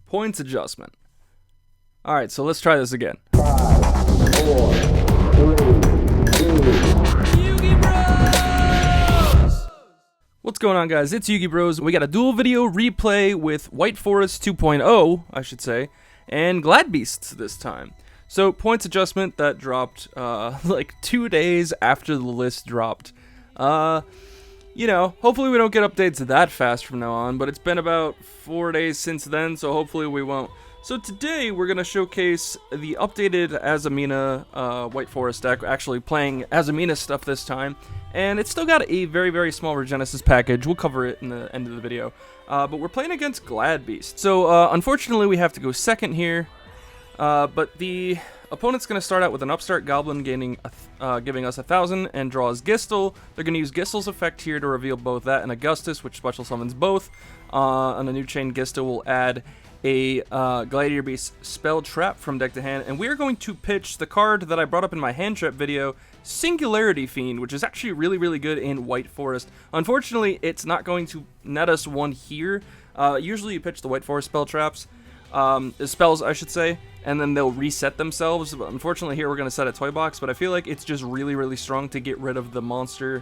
Points adjustment. Alright, so let's try this again. 5, 4, 3, 2. Yugi Bros! What's going on, guys? It's Yugi Bros. We got a duel video replay with White Forest 2.0, I should say, and Glad Beasts this time. So, points adjustment that dropped like 2 days after the list dropped. You know, hopefully we don't get updates that fast from now on, but it's been about 4 days since then, so hopefully we won't. So today we're going to showcase the updated Azamina White Forest deck, actually playing Azamina stuff this time, and it's still got a very, very small Genesys package. We'll cover it in the end of the video, but we're playing against Glad Beast. So unfortunately we have to go second here, but the opponent's going to start out with an Upstart Goblin giving us 1,000 and draws Gistle. They're going to use Gistle's effect here to reveal both that and Augustus, which special summons both. On a new chain, Gistle will add a Gladiator Beast spell trap from deck to hand, and we are going to pitch the card that I brought up in my hand trap video, Singularity Fiend, which is actually really, really good in White Forest. Unfortunately, it's not going to net us one here. Usually you pitch the White Forest spell traps, spells I should say, and then they'll reset themselves. But unfortunately here we're going to set a toy box, but I feel like it's just really, really strong to get rid of the monsters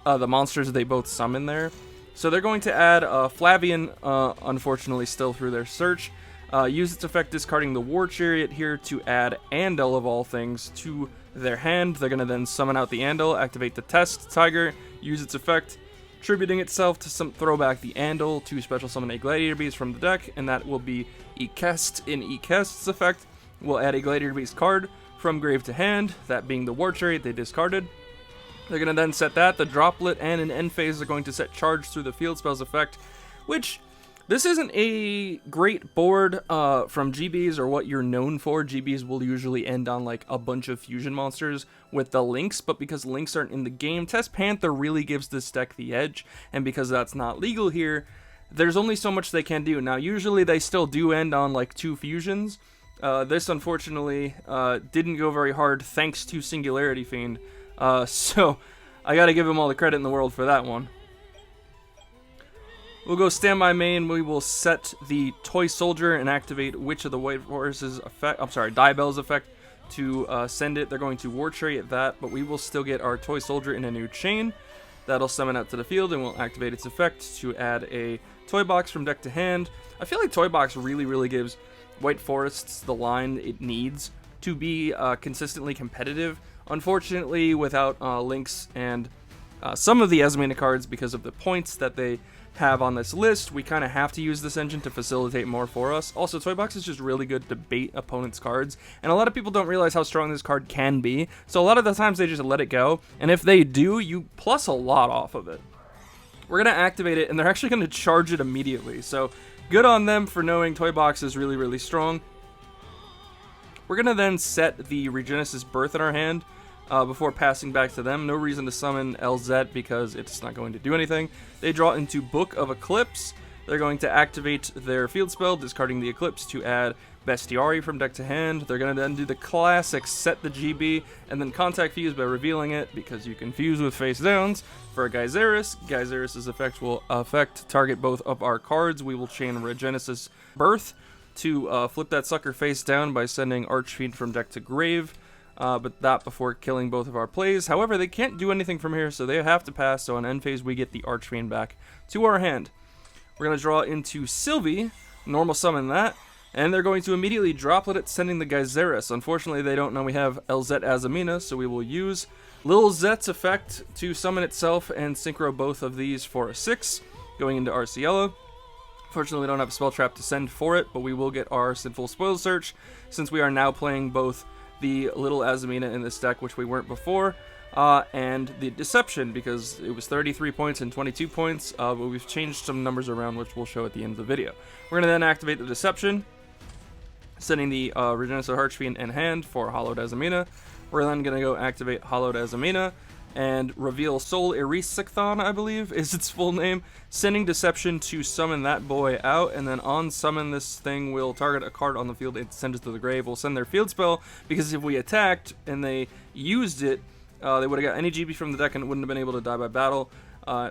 they both summon there. So they're going to add Flavian, unfortunately still through their search. Use its effect discarding the War Chariot here to add Andal of all things to their hand. They're going to then summon out the Andal, activate the Test Tiger, use its effect, tributing itself to throw back the Andal to special summon a Gladiator Beast from the deck, and that will be Ekest. In Ekest's effect, we'll add a Gladiator Beast card from grave to hand, that being the War Chariot they discarded. They're going to then set that, the Droplet, and in end phase are going to set Charge through the field spells effect, which, this isn't a great board from GBs or what you're known for. GBs will usually end on like a bunch of fusion monsters with the links, but because links aren't in the game, Test Panther really gives this deck the edge, and because that's not legal here, there's only so much they can do. Now, usually they still do end on like 2 fusions. This, unfortunately, didn't go very hard thanks to Singularity Fiend. So, I gotta give him all the credit in the world for that one. We'll go standby main. We will set the Toy Soldier and activate which of the White Forest's effect. I'm sorry, Diebell's effect to send it. They're going to War Chariot that, but we will still get our Toy Soldier in a new chain. That'll summon out to the field and we'll activate its effect to add a Toy Box from deck to hand. I feel like Toy Box really, really gives White Forests the line it needs to be consistently competitive. Unfortunately, without links and some of the Azamina cards, because of the points that they have on this list, we kind of have to use this engine to facilitate more for us. Also, Toy Box is just really good to bait opponents' cards, and a lot of people don't realize how strong this card can be, so a lot of the times they just let it go, and if they do, you plus a lot off of it. We're going to activate it, and they're actually going to charge it immediately, so good on them for knowing Toy Box is really, really strong. We're going to then set the Regenesis Birth in our hand before passing back to them. No reason to summon LZ because it's not going to do anything. They draw into Book of Eclipse. They're going to activate their field spell, discarding the Eclipse to add Bestiari from deck to hand. They're going to then do the classic set the GB and then contact fuse by revealing it because you can fuse with face downs for a Genesys. Genesys' effect will affect target both of our cards. We will chain Regenesis Birth to flip that sucker face down by sending Archfiend from deck to grave. But that before killing both of our plays. However, they can't do anything from here, so they have to pass. So on end phase, we get the Archfiend back to our hand. We're going to draw into Sylvie, normal summon that, and they're going to immediately droplet it, sending the Genesys. Unfortunately, they don't know we have LZ Azamina, so we will use Lil Zet's effect to summon itself and synchro both of these for a 6, going into Arciella. Fortunately, we don't have a spell trap to send for it, but we will get our Sinful Spoil Search, since we are now playing both the little Azamina in this deck, which we weren't before, and the Deception, because it was 33 points and 22 points, but we've changed some numbers around, which we'll show at the end of the video. We're going to then activate the Deception, sending the Regenesis Archfiend in hand for Hollowed Azamina. We're then going to go activate Hollowed Azamina, and reveal Soul Erisicthon, I believe, is its full name, sending Deception to summon that boy out, and then on summon this thing will target a card on the field and send it to the grave. We'll send their field spell, because if we attacked and they used it, they would have got any GB from the deck and it wouldn't have been able to die by battle.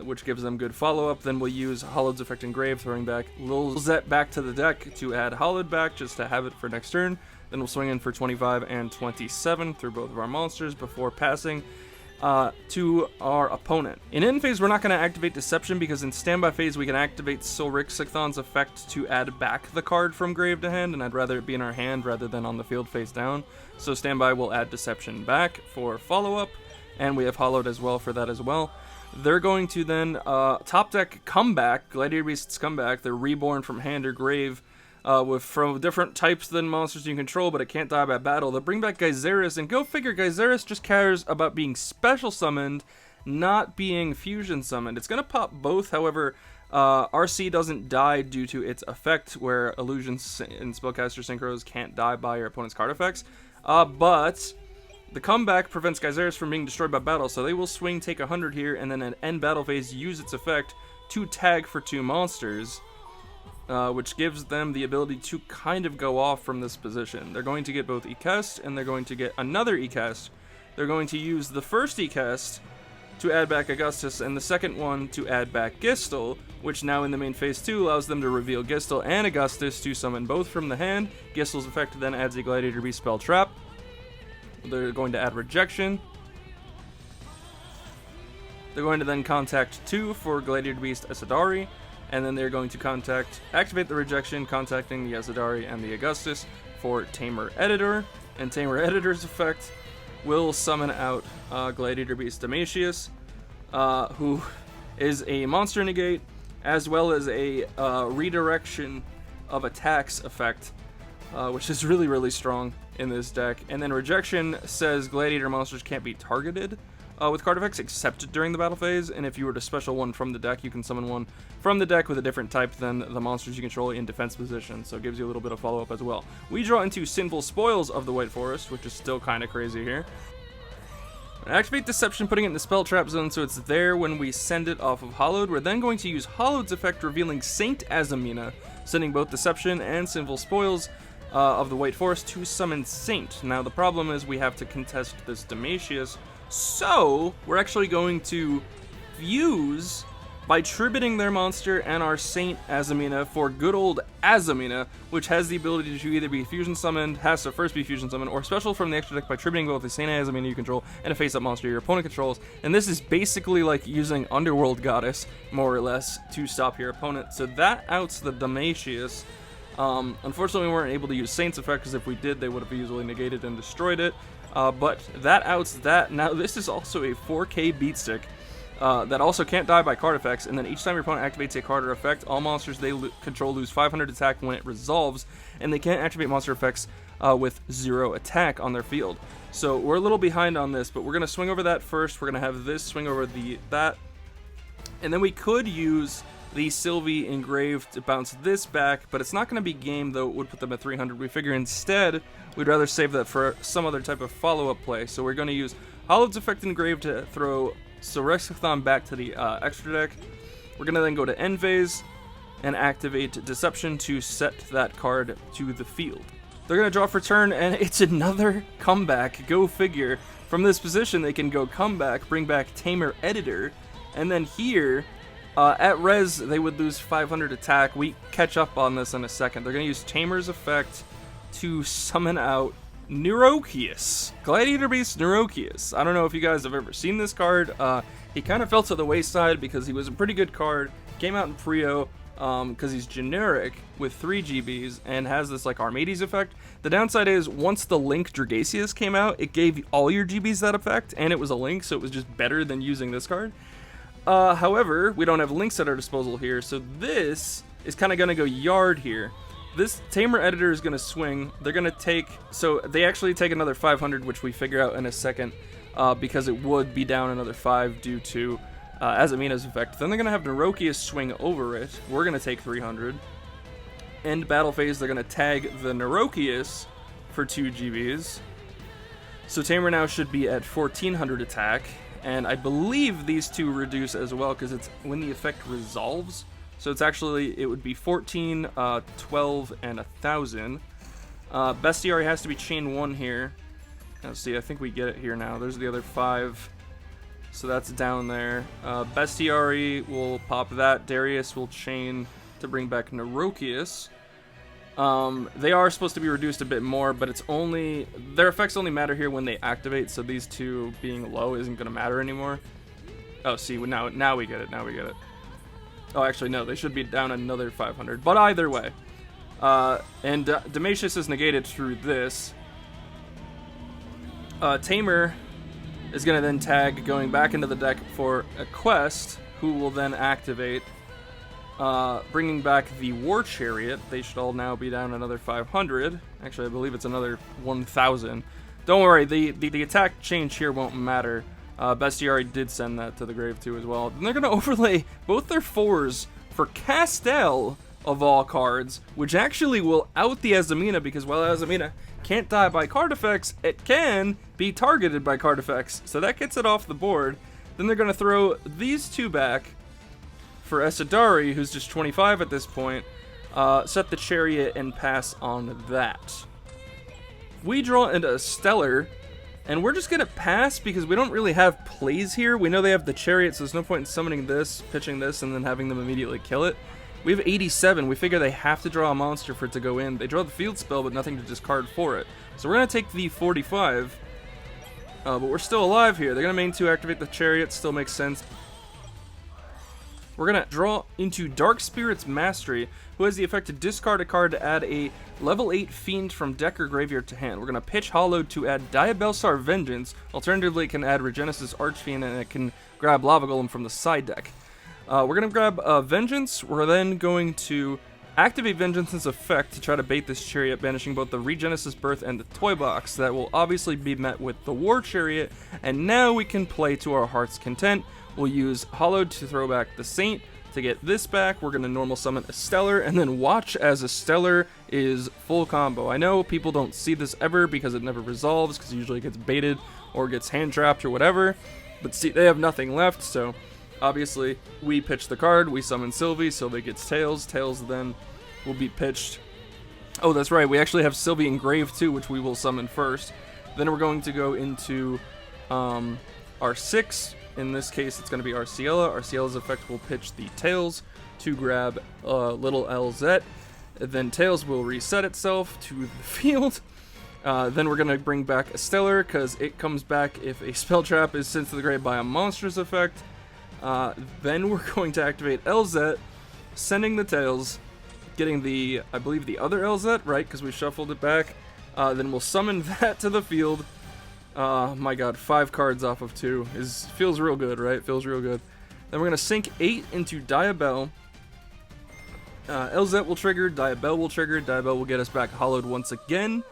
which gives them good follow-up. Then we'll use Hollowed's Effect Engrave, throwing back Lil Zet back to the deck to add Hollowed back, just to have it for next turn. Then we'll swing in for 25 and 27 through both of our monsters before passing to our opponent. In end phase, we're not going to activate Deception, because in standby phase we can activate Silrixithon's effect to add back the card from grave to hand, and I'd rather it be in our hand rather than on the field face down. So standby will add Deception back for follow-up, and we have Hollowed as well for that as well. They're going to then top deck Comeback, Gladiator Beast's Comeback. They're reborn from hand or grave from different types than monsters you control, but it can't die by battle. They'll bring back Genesys, and go figure, Genesys just cares about being special summoned, not being fusion summoned. It's going to pop both, however, RC doesn't die due to its effect, where illusions and spellcaster synchros can't die by your opponent's card effects, but the comeback prevents Genesys from being destroyed by battle, so they will swing, take 100 here, and then at end battle phase use its effect to tag for 2 monsters, which gives them the ability to kind of go off from this position. They're going to get both E-Cast, and they're going to get another E-Cast. They're going to use the first E-Cast to add back Augustus, and the second one to add back Gistle, which now in the main phase 2 allows them to reveal Gistle and Augustus to summon both from the hand. Gistle's effect then adds a Gladiator Beast spell trap. They're going to add Rejection. They're going to then contact 2 for Gladiator Beast Asadari, and then they're going to activate the Rejection, contacting the Asadari and the Augustus for Tamer Editor, and Tamer Editor's effect will summon out Gladiator Beast Genesys, who is a monster negate, as well as a redirection of attacks effect, which is really, really strong in this deck. And then Rejection says Gladiator monsters can't be targeted with card effects except during the battle phase, and if you were to special one from the deck, you can summon one from the deck with a different type than the monsters you control in defense position, so it gives you a little bit of follow-up as well. We draw into Sinful Spoils of the White Forest, which is still kind of crazy here. Activate Deception, putting it in the spell trap zone so it's there when we send it off of Hollowed. We're then going to use Hollowed's effect, revealing Saint Azamina, sending both Deception and Sinful Spoils of the White Forest to summon Saint. Now the problem is we have to contest this Genesys, so we're actually going to fuse by tributing their monster and our Saint Azamina for good old Azamina, which has the ability to either be fusion summoned, has to first be fusion summoned, or special from the extra deck by tributing both the Saint Azamina you control and a face-up monster your opponent controls. And this is basically like using Underworld Goddess, more or less, to stop your opponent. So that outs the Genesys. Unfortunately, we weren't able to use Saint's effect, because if we did, they would have easily negated and destroyed it. But that outs that. Now, this is also a 4K beat stick that also can't die by card effects, and then each time your opponent activates a card or effect, all monsters they control lose 500 attack when it resolves, and they can't activate monster effects with 0 attack on their field. So we're a little behind on this, but we're going to swing over that first. We're going to have this swing over that, and then we could use the Sylvie Engraved to bounce this back, but it's not going to be game, though it would put them at 300. We figure instead we'd rather save that for some other type of follow-up play. So we're going to use Hollowed's Effect Engraved to throw Silrixithon back to the extra deck. We're going to then go to end phase and activate Deception to set that card to the field. They're going to draw for turn, and it's another comeback. Go figure. From this position, they can go comeback, bring back Tamer Editor, and then here, at res, they would lose 500 attack. We catch up on this in a second. They're going to use Tamer's effect to summon out Neurochius. Gladiator Beast Neurochius. I don't know if you guys have ever seen this card. He kind of fell to the wayside because he was a pretty good card. Came out in Prio because he's generic with 3 GBs and has this like Armades effect. The downside is once the Link Dragasius came out, it gave all your GBs that effect, and it was a Link, so it was just better than using this card. However, we don't have links at our disposal here, so this is kind of going to go yard here. This Tamer Editor is going to swing. They're going to take, so they actually take another 500, which we figure out in a second, because it would be down another 5 due to Azamina's effect. Then they're going to have Neurochius swing over it. We're going to take 300. End battle phase, they're going to tag the Neurochius for 2 GBs. So Tamer now should be at 1400 attack. And I believe these two reduce as well, because it's when the effect resolves. So it's actually, it would be 14, 12, and 1,000. Bestiary has to be chain 1 here. Let's see, I think we get it here now. There's the other 5. So that's down there. Bestiari will pop that. Darius will chain to bring back Neurokius. They are supposed to be reduced a bit more, but it's only... Their effects only matter here when they activate, so these two being low isn't going to matter anymore. Oh, see, now we get it. Now we get it. Oh, actually, no. They should be down another 500. But either way. And Genesys is negated through this. Tamer is going to then tag going back into the deck for a quest, who will then activate, bringing back the War Chariot. They should all now be down another 500. Actually, I believe it's another 1,000. Don't worry, the attack change here won't matter. Bestiari did send that to the grave too as well. And they're going to overlay both their 4s for Castel, of all cards, which actually will out the Azamina, because while Azamina can't die by card effects, it can be targeted by card effects. So that gets it off the board. Then they're going to throw these two back for Esadari, who's just 25 at this point, set the Chariot and pass on that. We draw into a Stellar, and we're just going to pass because we don't really have plays here. We know they have the Chariot, so there's no point in summoning this, pitching this, and then having them immediately kill it. We have 87. We figure they have to draw a monster for it to go in. They draw the field spell, but nothing to discard for it. So we're going to take the 45, but we're still alive here. They're going to main 2 activate the Chariot. Still makes sense. We're going to draw into Dark Spirit's Mastery, who has the effect to discard a card to add a level 8 Fiend from deck or graveyard to hand. We're going to pitch Hollowed to add Diabelsar Vengeance. Alternatively, it can add Regenesis Archfiend, and it can grab Lava Golem from the side deck. We're going to grab Vengeance. We're then going to activate Vengeance's effect to try to bait this Chariot, banishing both the Regenesis Birth and the Toy Box. That will obviously be met with the War Chariot, and now we can play to our heart's content. We'll use Hollowed to throw back the Saint. To get this back, we're going to normal summon a Stellar, and then watch as a Stellar is full combo. I know people don't see this ever because it never resolves, because it usually gets baited or gets hand trapped or whatever, but see, they have nothing left, so obviously we pitch the card, we summon Sylvie, Sylvie gets Tails, Tails then will be pitched. Oh, that's right, we actually have Sylvie in grave too, which we will summon first. Then we're going to go into our 6. In this case, it's going to be Arciela. Arciela's effect will pitch the Tails to grab little LZ. Then Tails will reset itself to the field. Then we're going to bring back a Stellar, because it comes back if a spell trap is sent to the grave by a monster's effect. Then we're going to activate LZ, sending the Tails, getting the, I believe, the other LZ, right, because we shuffled it back. Then we'll summon that to the field. My god, 5 cards off of 2 feels real good, right? Feels real good. Then we're going to sink 8 into Diabell. LZ will trigger, Diabell will trigger, Diabell will get us back Hollowed once again.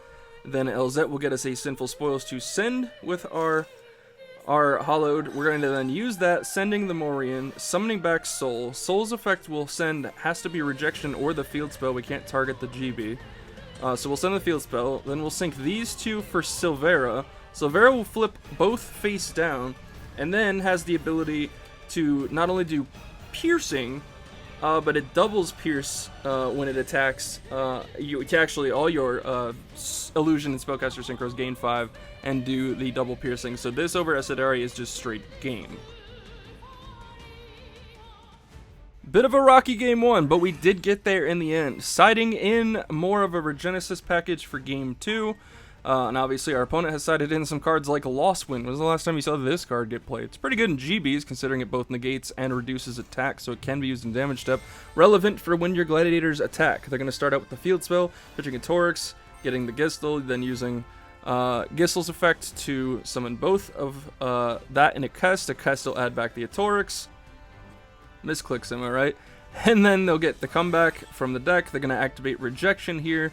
Then LZ will get us a Sinful Spoils to send with our Hollowed. We're going to then use that, sending the Morian, summoning back Soul. Soul's effect will send, has to be Rejection or the field spell, we can't target the GB. So we'll send the field spell, then we'll sink these 2 for Silvera. Silvera will flip both face down, and then has the ability to not only do piercing, but it doubles pierce when it attacks. You can actually, all your illusion and spellcaster synchros gain 5 and do the double piercing. So this over Esadari is just straight game. Bit of a rocky game 1, but we did get there in the end. Siding in more of a Regenesis package for game 2. And obviously our opponent has sided in some cards like Lost Wind. When was the last time you saw this card get played? It's pretty good in GBs, considering it both negates and reduces attack, so it can be used in damage step. Relevant for when your gladiators attack. They're going to start out with the field spell, pitching a Torix, getting the Gistle, then using Gistle's effect to summon both of that in a Kest. A Kest will add back the Atorix. Misclicks, am I right? And then they'll get the comeback from the deck. They're going to activate Rejection here.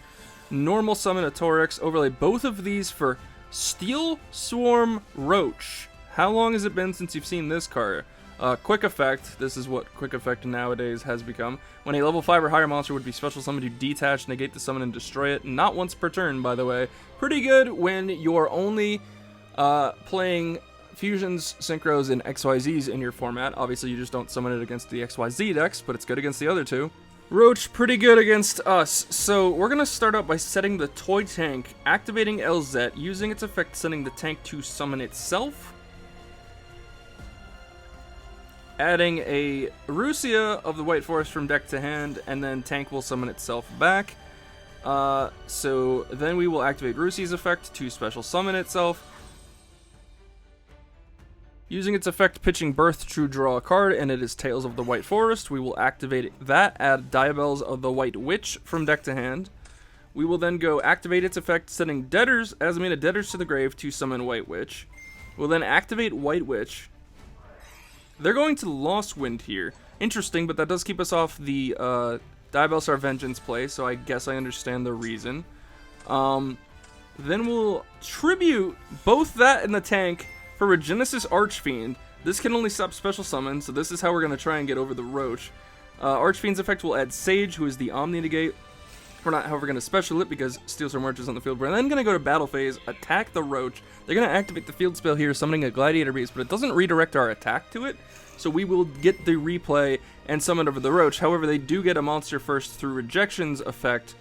Normal summon a Torix, overlay both of these for Steel Swarm Roach. How long has it been since you've seen this card? Quick effect, this is what quick effect nowadays has become. When a level 5 or higher monster would be special summoned to detach, negate the summon, and destroy it. Not once per turn, by the way. Pretty good when you're only playing fusions, synchros, and XYZs in your format. Obviously, you just don't summon it against the XYZ decks, but it's good against the other two. Roach, pretty good against us. So we're going to start out by setting the Toy Tank, activating LZ, using its effect sending the tank to summon itself. adding a Rusia of the White Forest from deck to hand, and then tank will summon itself back. So then we will activate Rusia's effect to special summon itself. Using its effect, pitching Birth to draw a card, and it is Tales of the White Forest. We will activate that, add Diabells of the White Witch from deck to hand. We will then go activate its effect, sending Azamina Debtors to the grave to summon White Witch. We'll then activate White Witch. They're going to Lost Wind here. Interesting, but that does keep us off the Diabellstar Vengeance play, so I guess I understand the reason. Then we'll tribute both that and the tank for Genesys Archfiend. This can only stop special summon, so this is how we're going to try and get over the Roach. Archfiend's effect will add Sage, who is the Omni Negate. We're not, however, going to special it because Steelstorm March is on the field. We're then going to go to battle phase, attack the Roach. They're going to activate the field spell here, summoning a Gladiator Beast, but it doesn't redirect our attack to it, so we will get the replay and summon over the Roach. However, they do get a monster first through Rejection's effect,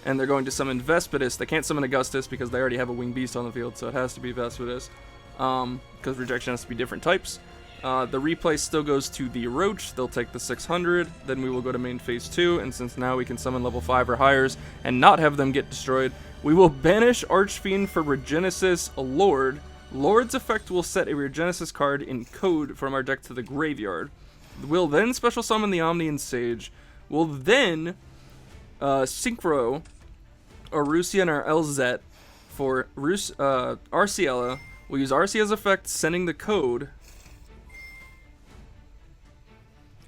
and they're going to summon Vespidus. They can't summon Augustus because they already have a Winged Beast on the field, so it has to be Vespidus, because Rejection has to be different types. The replay still goes to the Roach. They'll take the 600. Then we will go to main phase 2, and since now we can summon level 5 or higher and not have them get destroyed, we will banish Archfiend for Regenesis Lord. Lord's effect will set a Regenesis card in code from our deck to the graveyard. We'll then special summon the Omni and Sage. We'll then synchro our Rusia and our LZ for Arciella. We'll use Arcia's effect, sending the code.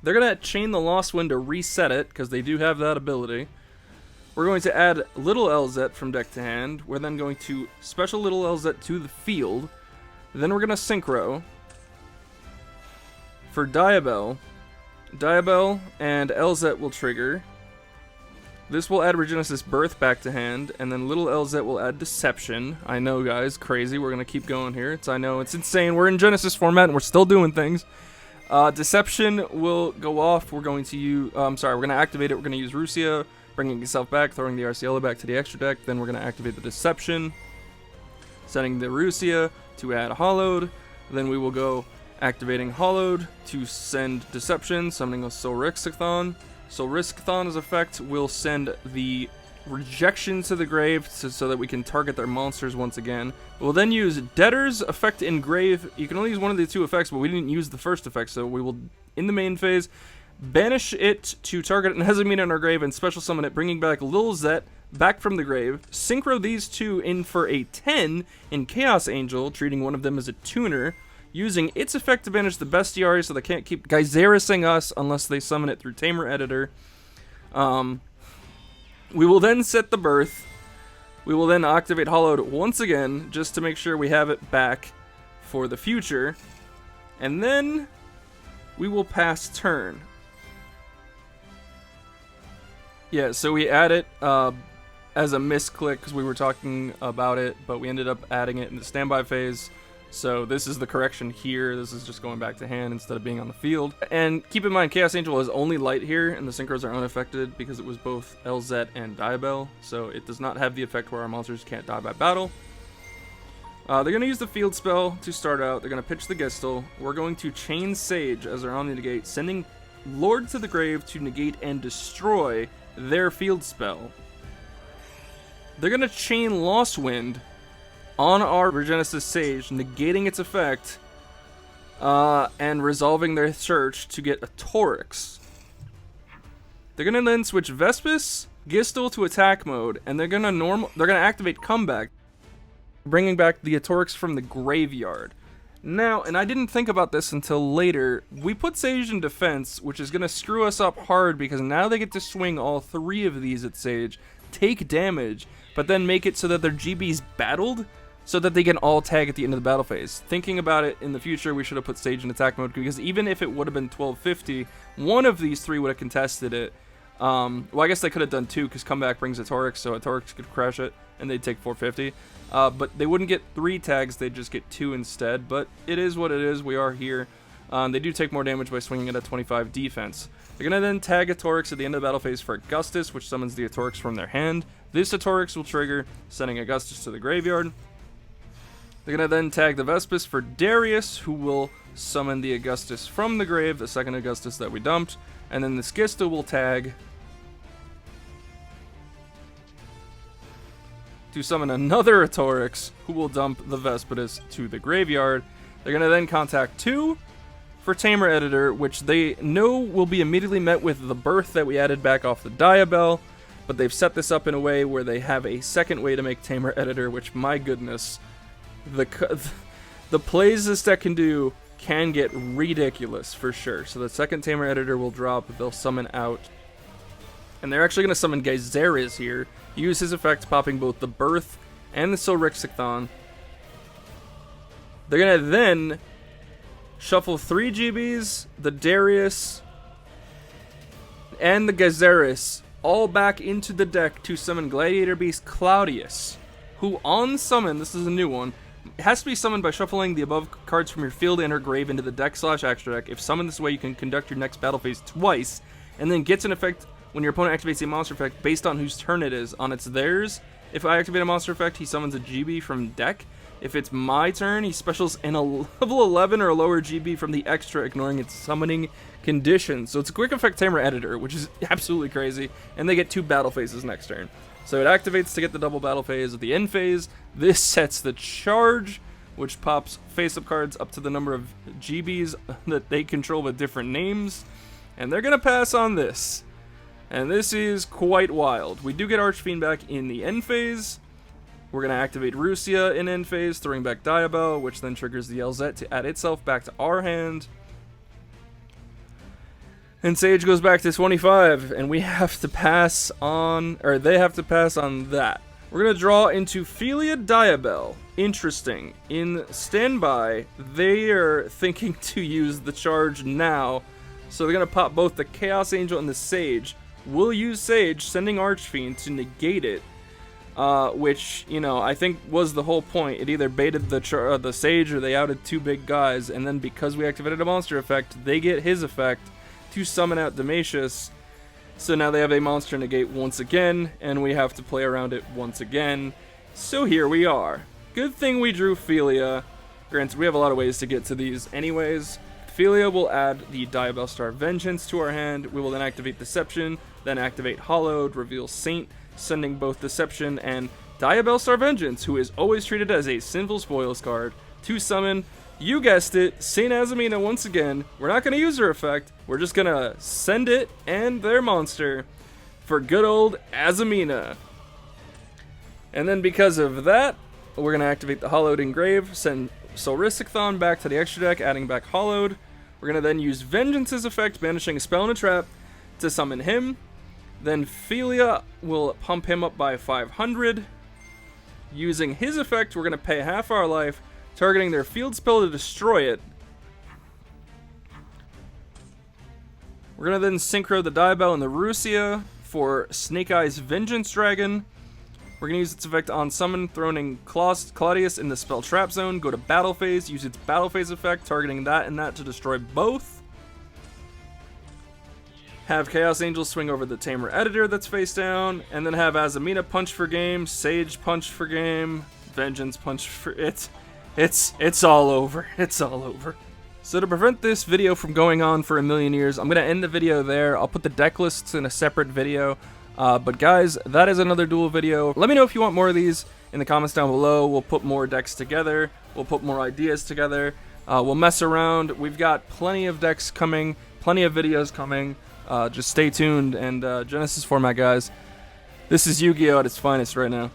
They're going to chain the Lost Wind to reset it, because they do have that ability. We're going to add Little LZ from deck to hand. We're then going to special Little LZ to the field. Then we're going to synchro for Diabell. Diabell and LZ will trigger. This will add Regenesis Birth back to hand, and then Little LZ will add Deception. I know, guys, crazy. We're going to keep going here. I know, it's insane. We're in Genesis format, and we're still doing things. Deception will go off. We're going to use, we're going to activate it. We're going to use Rusia, bringing itself back, throwing the Arciella back to the extra deck. Then we're going to activate the Deception, setting the Rusia to add Hollowed. Then we will go activating Hollowed to send Deception, summoning a Solriskathon. Solriskathon's effect will send the Rejection to the grave so that we can target their monsters once again. We'll then use Debtor's effect in grave. You can only use one of the two effects, but we didn't use the first effect, so we will, in the main phase, banish it to target an Azamina in our grave and special summon it, bringing back Lil Zet back from the grave. Synchro these two in for a 10 in Chaos Angel, treating one of them as a tuner, using its effect to banish the Bestiary so they can't keep Geyserusing us unless they summon it through Tamer Editor. We will then set the Birth. We will then activate Hollowed once again, just to make sure we have it back for the future. And then we will pass turn. Yeah, so we add it as a misclick because we were talking about it, but we ended up adding it in the standby phase. So this is the correction here. This is just going back to hand instead of being on the field. And keep in mind, Chaos Angel is only light here, and the synchros are unaffected because it was both LZ and Diabell. So it does not have the effect where our monsters can't die by battle. They're going to use the field spell to start out. They're going to pitch the Gistle. We're going to chain Sage as our Omni Negate, sending Lord to the grave to negate and destroy their field spell. They're going to chain Lost Wind on our Regenesis Sage, negating its effect, and resolving their search to get a Torix. They're gonna then switch Vespis, Gistle to attack mode, and they're gonna activate Comeback, bringing back the Atorix from the graveyard. Now, and I didn't think about this until later, we put Sage in defense, which is gonna screw us up hard because now they get to swing all three of these at Sage, take damage, but then make it so that their GB's battled, so that they can all tag at the end of the battle phase. Thinking about it in the future, we should have put Sage in attack mode, because even if it would have been 1250, one of these three would have contested it. Well, I guess they could have done two, because Comeback brings a Torix, so a Torix could crash it, and they'd take 450. But they wouldn't get 3 tags, they'd just get 2 instead. But it is what it is, we are here. They do take more damage by swinging it at 25 defense. They're going to then tag a Torix at the end of the battle phase for Augustus, which summons the Torix from their hand. This Torix will trigger, sending Augustus to the graveyard. They're going to then tag the Vespis for Darius, who will summon the Augustus from the grave, the second Augustus that we dumped. And then the Skista will tag to summon another Atorix, who will dump the Vespidus to the graveyard. They're going to then contact 2 for Tamer Editor, which they know will be immediately met with the birth that we added back off the Diabell, but they've set this up in a way where they have a second way to make Tamer Editor, which, my goodness, the plays this deck can do can get ridiculous for sure. So the second Tamer Editor will drop, they'll summon out, and they're actually going to summon Genesys here, use his effect popping both the Birth and the Silrixithon. They're going to then shuffle 3 GBs, the Darius, and the Genesys all back into the deck to summon Gladiator Beast Claudius, who on summon, this is a new one, it has to be summoned by shuffling the above cards from your field and or grave into the deck/extra deck. If summoned this way, you can conduct your next battle phase twice, and then gets an effect when your opponent activates a monster effect based on whose turn it is. On it's theirs, if I activate a monster effect, he summons a GB from deck. If it's my turn, he specials in a level 11 or lower GB from the extra, ignoring its summoning conditions. So it's a quick effect Tamer Editor, which is absolutely crazy, and they get 2 battle phases next turn. So it activates to get the double battle phase at the end phase. This sets the charge, which pops face-up cards up to the number of GBs that they control with different names. And they're going to pass on this. And this is quite wild. We do get Archfiend back in the end phase. We're going to activate Rusia in end phase, throwing back Diabell, which then triggers the LZ to add itself back to our hand. And Sage goes back to 25, and we have to pass on, or they have to pass on that. We're going to draw into Philia Diabell. Interesting. In standby, they are thinking to use the charge now, so they're going to pop both the Chaos Angel and the Sage. We'll use Sage, sending Archfiend to negate it, which, you know, I think was the whole point. It either baited the Sage or they outed 2 big guys, and then because we activated a monster effect, they get his effect to summon out Damasius. So now they have a monster negate once again, and we have to play around it once again. So here we are. Good thing we drew Philia. Granted, we have a lot of ways to get to these anyways. Philia will add the Diabell Star Vengeance to our hand. We will then activate Deception, then activate Hollowed, reveal Saint, sending both Deception and Diabell Star Vengeance, who is always treated as a Sinful Spoils card, to summon, you guessed it, Saint Azamina once again. We're not going to use her effect. We're just going to send it and their monster for good old Azamina. And then because of that, we're going to activate the Hollowed Engrave, send Silrixithon back to the extra deck, adding back Hollowed. We're going to then use Vengeance's effect, banishing a spell and a trap, to summon him. Then Philia will pump him up by 500. Using his effect, we're going to pay half our life, targeting their field spell to destroy it. We're going to then synchro the Diabell and the Rusia for Snake Eyes Vengeance Dragon. We're going to use its effect on summon, throwing Claudius in the spell trap zone, go to battle phase, use its battle phase effect, targeting that and that to destroy both. Have Chaos Angel swing over the Tamer Editor that's face down, and then have Azamina punch for game, Sage punch for game, Vengeance punch for it. It's all over. It's all over. So to prevent this video from going on for a million years, I'm going to end the video there. I'll put the deck lists in a separate video. But guys, that is another duel video. Let me know if you want more of these in the comments down below. We'll put more decks together. We'll put more ideas together. We'll mess around. We've got plenty of decks coming, plenty of videos coming. Just stay tuned, and Genesis format, guys. This is Yu-Gi-Oh! At its finest right now.